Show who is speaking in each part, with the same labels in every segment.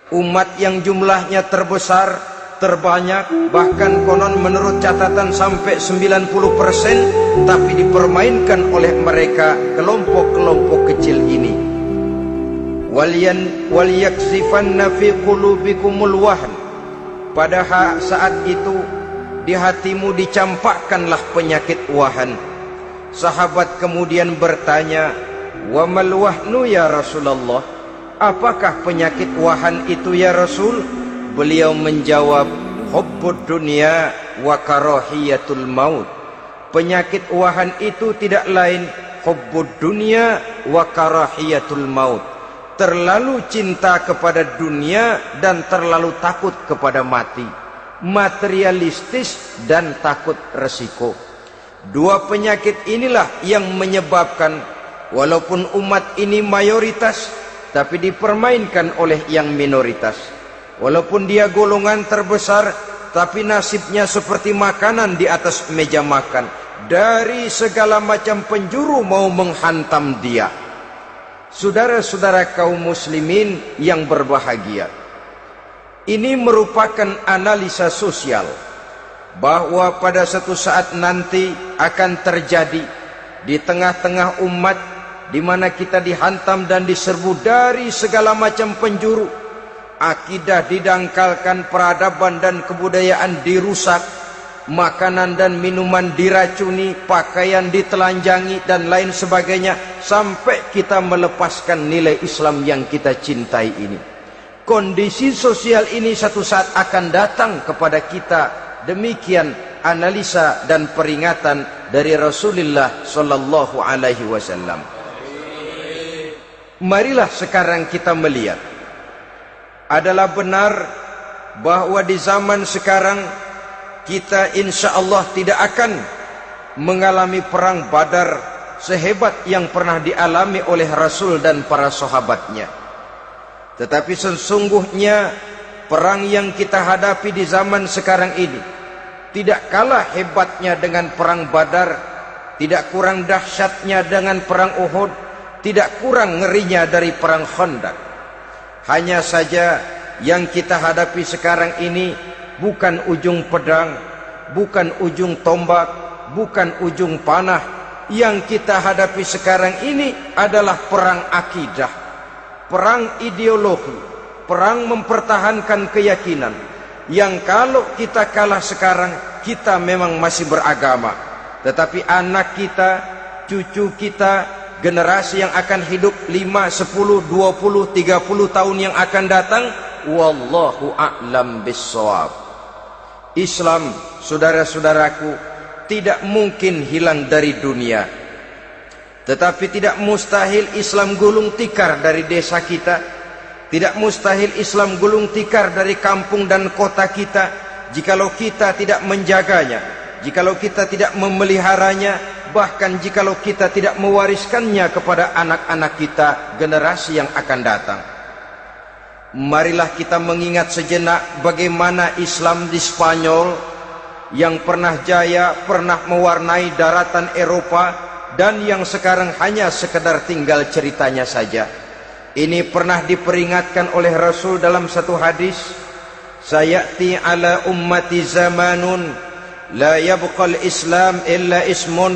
Speaker 1: Umat yang jumlahnya terbesar, terbanyak, bahkan konon menurut catatan sampai 90%, tapi dipermainkan oleh mereka kelompok-kelompok kecil ini. Walyaksifanna fi qulubikumul wahn. Pada saat itu di hatimu dicampakkanlah penyakit wahan. Sahabat kemudian bertanya, "Wa mal wahnu ya Rasulullah?" Apakah penyakit wahan itu ya Rasul? Beliau menjawab, hubbud dunya wa karahiyatul maut. Penyakit wahan itu tidak lain hubbud dunya wa karahiyatul maut. Terlalu cinta kepada dunia dan terlalu takut kepada mati. Materialistis dan takut resiko. Dua penyakit inilah yang menyebabkan walaupun umat ini mayoritas, tapi dipermainkan oleh yang minoritas. Walaupun dia golongan terbesar, tapi nasibnya seperti makanan di atas meja makan. Dari segala macam penjuru mau menghantam dia. Saudara-saudara kaum muslimin yang berbahagia, ini merupakan analisa sosial bahwa pada suatu saat nanti akan terjadi di tengah-tengah umat di mana kita dihantam dan diserbu dari segala macam penjuru. Akidah didangkalkan, peradaban dan kebudayaan dirusak, makanan dan minuman diracuni, pakaian ditelanjangi dan lain sebagainya, sampai kita melepaskan nilai Islam yang kita cintai ini. Kondisi sosial ini satu saat akan datang kepada kita. Demikian analisa dan peringatan dari Rasulullah sallallahu alaihi wasallam. Marilah sekarang kita melihat, adalah benar bahwa di zaman sekarang kita insya Allah tidak akan mengalami perang Badar sehebat yang pernah dialami oleh Rasul dan para sahabatnya. Tetapi sesungguhnya perang yang kita hadapi di zaman sekarang ini tidak kalah hebatnya dengan perang Badar, tidak kurang dahsyatnya dengan perang Uhud, tidak kurang ngerinya dari perang Khandaq. Hanya saja yang kita hadapi sekarang ini bukan ujung pedang, bukan ujung tombak, bukan ujung panah. Yang kita hadapi sekarang ini adalah perang akidah, perang ideologi, perang mempertahankan keyakinan. Yang kalau kita kalah sekarang, kita memang masih beragama, tetapi anak kita, cucu kita, generasi yang akan hidup 5, 10, 20, 30 tahun yang akan datang, wallahu a'lam bissawab. Islam, saudara-saudaraku, tidak mungkin hilang dari dunia. Tetapi tidak mustahil Islam gulung tikar dari desa kita. Tidak mustahil Islam gulung tikar dari kampung dan kota kita, jikalau kita tidak menjaganya, jikalau kita tidak memeliharanya, bahkan jikalau kita tidak mewariskannya kepada anak-anak kita, generasi yang akan datang. Marilah kita mengingat sejenak bagaimana Islam di Spanyol yang pernah jaya, pernah mewarnai daratan Eropa, dan yang sekarang hanya sekedar tinggal ceritanya saja. Ini pernah diperingatkan oleh Rasul dalam satu hadis, sayati ala ummati zamanun la yabqal Islam illa ismun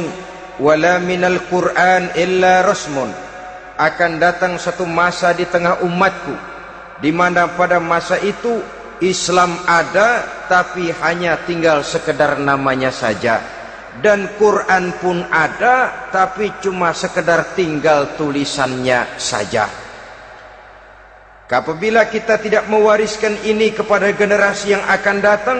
Speaker 1: wala minal Quran illa rasmun. Akan datang satu masa di tengah umatku di mana pada masa itu Islam ada tapi hanya tinggal sekedar namanya saja, dan Quran pun ada tapi cuma sekedar tinggal tulisannya saja. Apabila kita tidak mewariskan ini kepada generasi yang akan datang,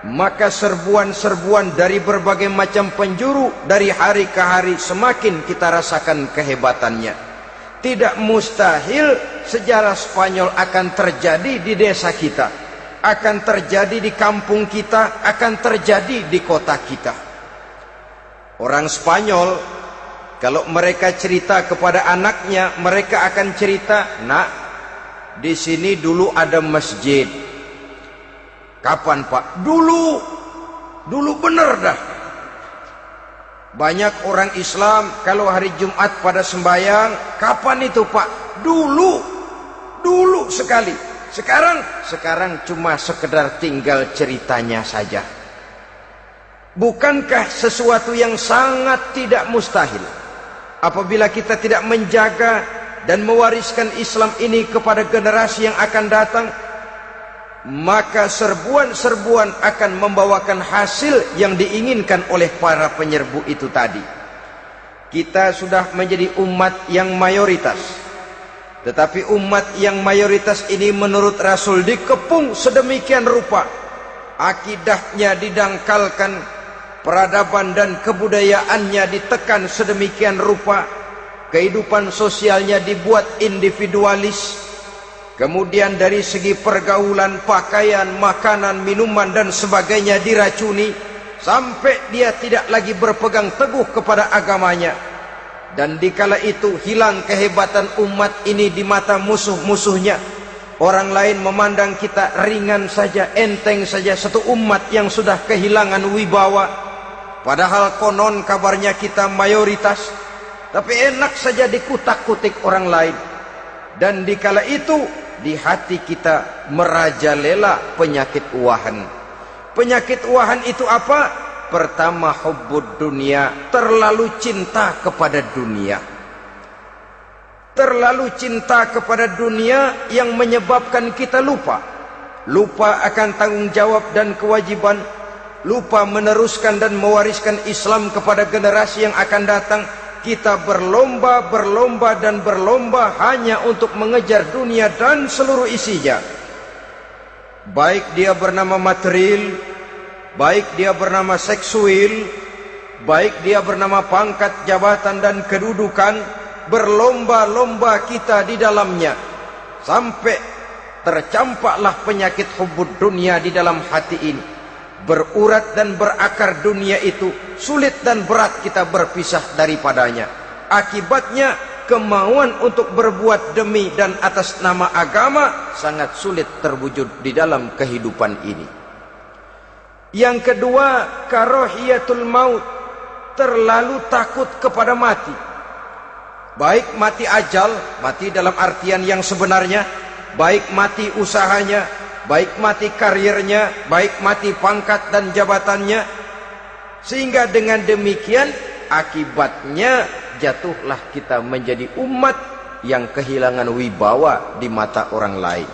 Speaker 1: maka serbuan-serbuan dari berbagai macam penjuru dari hari ke hari semakin kita rasakan kehebatannya. Tidak mustahil sejarah Spanyol akan terjadi di desa kita, akan terjadi di kampung kita, akan terjadi di kota kita. Orang Spanyol kalau mereka cerita kepada anaknya, mereka akan cerita, "Nak, di sini dulu ada masjid." Kapan, Pak? Dulu bener dah. Banyak orang Islam kalau hari Jumat pada sembahyang, kapan itu, Pak? Dulu sekali. Sekarang cuma sekedar tinggal ceritanya saja. Bukankah sesuatu yang sangat tidak mustahil apabila kita tidak menjaga dan mewariskan Islam ini kepada generasi yang akan datang, maka serbuan-serbuan akan membawakan hasil yang diinginkan oleh para penyerbu itu tadi. Kita sudah menjadi umat yang mayoritas, tetapi umat yang mayoritas ini menurut Rasul dikepung sedemikian rupa, akidahnya didangkalkan, peradaban dan kebudayaannya ditekan sedemikian rupa, kehidupan sosialnya dibuat individualis, kemudian dari segi pergaulan, pakaian, makanan, minuman dan sebagainya diracuni, sampai dia tidak lagi berpegang teguh kepada agamanya. Dan dikala itu hilang kehebatan umat ini di mata musuh-musuhnya. Orang lain memandang kita ringan saja, enteng saja, satu umat yang sudah kehilangan wibawa. Padahal konon kabarnya kita mayoritas, tapi enak saja dikutak-kutik orang lain. Dan dikala itu di hati kita merajalela penyakit uahan. Penyakit uahan itu apa? Pertama, hubbud dunia, terlalu cinta kepada dunia. Terlalu cinta kepada dunia yang menyebabkan kita lupa akan tanggung jawab dan kewajiban, lupa meneruskan dan mewariskan Islam kepada generasi yang akan datang. Kita berlomba dan berlomba hanya untuk mengejar dunia dan seluruh isinya, baik dia bernama material, baik dia bernama seksual, baik dia bernama pangkat, jabatan dan kedudukan. Berlomba-lomba kita di dalamnya sampai tercampaklah penyakit hubbud dunia di dalam hati ini. Berurat dan berakar dunia itu, sulit dan berat kita berpisah daripadanya. Akibatnya kemauan untuk berbuat demi dan atas nama agama sangat sulit terwujud di dalam kehidupan ini. Yang kedua, karahiyatul maut, terlalu takut kepada mati. Baik mati ajal, mati dalam artian yang sebenarnya, baik mati usahanya, baik mati karirnya, baik mati pangkat dan jabatannya. Sehingga dengan demikian akibatnya jatuhlah kita menjadi umat yang kehilangan wibawa di mata orang lain.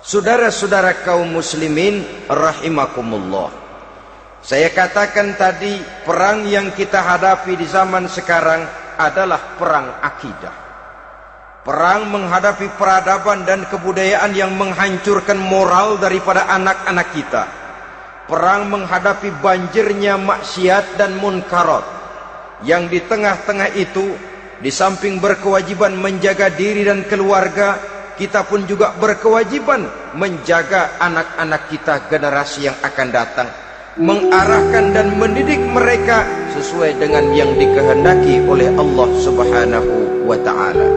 Speaker 1: Saudara-saudara kaum muslimin rahimakumullah, saya katakan tadi, perang yang kita hadapi di zaman sekarang adalah perang akidah. Perang menghadapi peradaban dan kebudayaan yang menghancurkan moral daripada anak-anak kita. Perang menghadapi banjirnya maksiat dan munkarat, yang di tengah-tengah itu, di samping berkewajiban menjaga diri dan keluarga, kita pun juga berkewajiban menjaga anak-anak kita, generasi yang akan datang, mengarahkan dan mendidik mereka sesuai dengan yang dikehendaki oleh Allah Subhanahu wa ta'ala.